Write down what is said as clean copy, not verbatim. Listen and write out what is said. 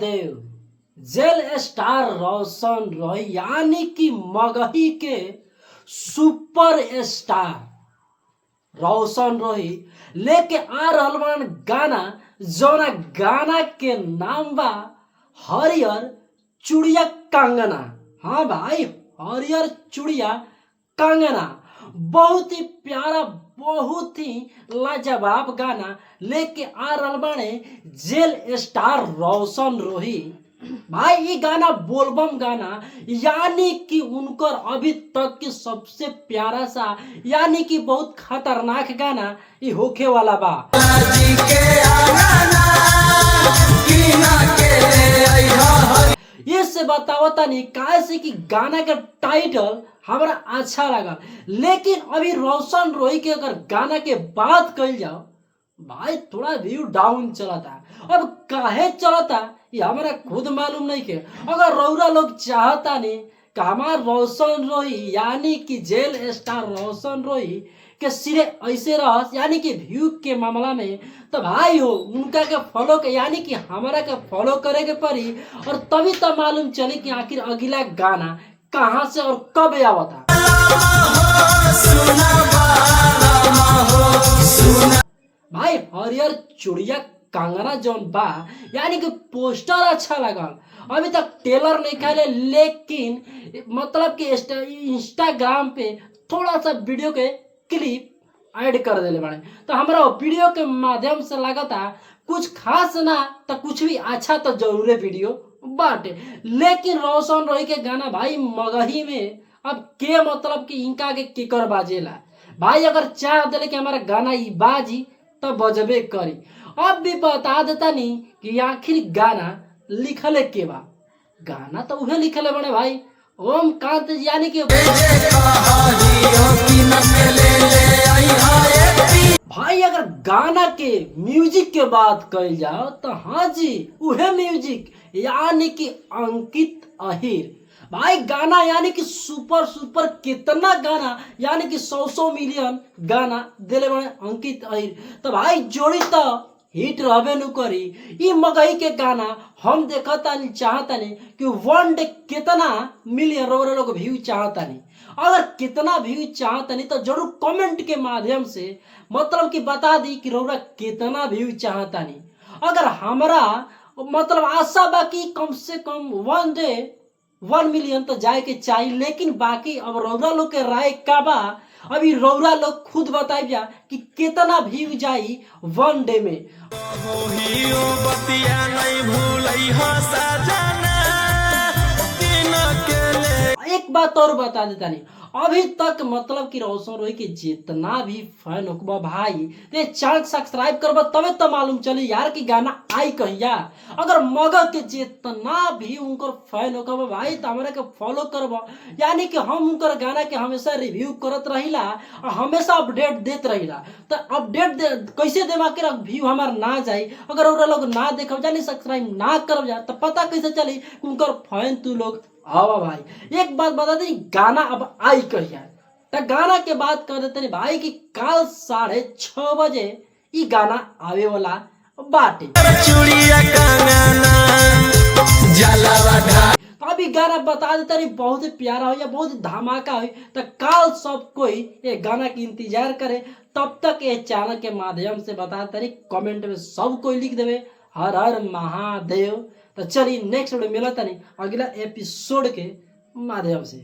महादेव। जेल star रोशन रॉय यानी कि मगही के सुपर स्टार रोशन रॉय लेके आ रहल बान गाना, जौना गाना के नाम बा हरियर चूड़िया कंगना। हाँ भाई, हरियर चूड़िया कंगना बहुत ही प्यारा, बहुत ही लाजवाब गाना लेके आ रहल बाने जेल स्टार रोशन रोही। भाई ये गाना बोलबम गाना यानी कि उनकर अभी तक की सबसे प्यारा सा यानी कि बहुत खतरनाक गाना ये होखे वाला बा। ये से बतावता नहीं कैसे कि गाना का टाइटल हमारा अच्छा लगा, लेकिन अभी रोशन रोही के अगर गाना के बात कल जाओ भाई थोड़ा व्यू डाउन चलता। अब काहे चलता ये हमारा खुद मालूम नहीं के। अगर रौरा लोग चाहता नहीं कि हमारा रोशन रोही यानी कि जेल स्टार रोशन रोही के सिरे ऐसे रह यानी कि व्यू के मामला में, तो भाई हो उनका के फॉलो के यानी कि हमारा के फॉलो करे के पड़ी, और तभी तो मालूम चली कि आखिर अगला गाना कहाँ से और कब आवता। भाई हरियर चूड़िया कंगना जौन बा यानी कि पोस्टर अच्छा लगल, अभी तक टेलर नहीं खाले, लेकिन मतलब कि इंस्टाग्राम पे थोड़ा सा वीडियो के क्लिप ऐड कर देले बाड़े, तो हमारा वीडियो के माध्यम से लगता कुछ खास ना तो कुछ भी अच्छा तो जरूर वीडियो बाटे। लेकिन रोशन रोही के गाना भाई मगही में अब के मतलब कि इनका के केकर बाजेला भाई, अगर चाह दिले कि हमारा गाना ई बाजी तो बजबे करी। अब भी बता देता नहीं कि आखिर गाना लिखले के बा, गाना तो उहे लिखले बने भाई ओमकांत यानी कि भाई। अगर गाना के म्यूजिक के बात कही जाओ तो हाँ जी उहे म्यूजिक यानी कि अंकित अहिर। भाई गाना यानी कि सुपर सुपर कितना गाना यानी कि 100 मिलियन गाना दिले बने अंकित अहिर, तो भाई जोड़ी तो हिट रहबे नु करी। ई मगही के गाना हम देखता नहीं चाहता नहीं कि वन डे कितना मिलियन रोरे लोग व्यू चाहता नहीं। अगर कितना व्यू चाहता नहीं तो जरूर कमेंट के माध्यम से मतलब कि बता दी कि रोरा कितना व्यू चाहता नहीं। अगर हमारा मतलब आशा बाकी कम से कम वन डे 1 मिलियन तो जाए के चाहिए, लेकिन बाकी अब रौरा लोग के राय का बा, अभी रौरा लोग खुद बताइए कि कितना व्यू जाई 1 डे में। एक बात और बता देता नहीं, अभी तक मतलब कि रोशन रोही के जितना भी फैन होगा भाई ते चैनल सब्सक्राइब करबा तबे तो मालूम चली यार कि गाना आई कहिया। अगर मगर के जितना भी उनकर फैन होगा भाई तो हमारे के फॉलो करबा, यानी कि हम उनकर गाना के हमेशा रिव्यू करत रहिला और हमेशा अपडेट देत रहिला। तो अपडेट कैसे देवा के व्यू हमार ना जाई, अगर और लोग ना देखब जानी सब्सक्राइब ना करब जा तो पता कैसे चली उनकर फैन तू लोग हवा। भाई एक बात बता दी गाना अब आई कहिया, तो गाना के बात कर देते भाई कि कल 6:30 बजे ये गाना आवे वाला बाटे। अभी गाना बता देता नहीं बहुत ही प्यारा हो या बहुत ही धमाका हो, तो कल सब कोई ये गाना की इंतजार करे। तब तक ये चैनल के माध्यम से बताते नहीं कमेंट में सब कोई लिख देवे हर हर महादेव। तो चलिए नेक्स्ट वीडियो मिलता नहीं अगला एपिसोड के माध्यम से।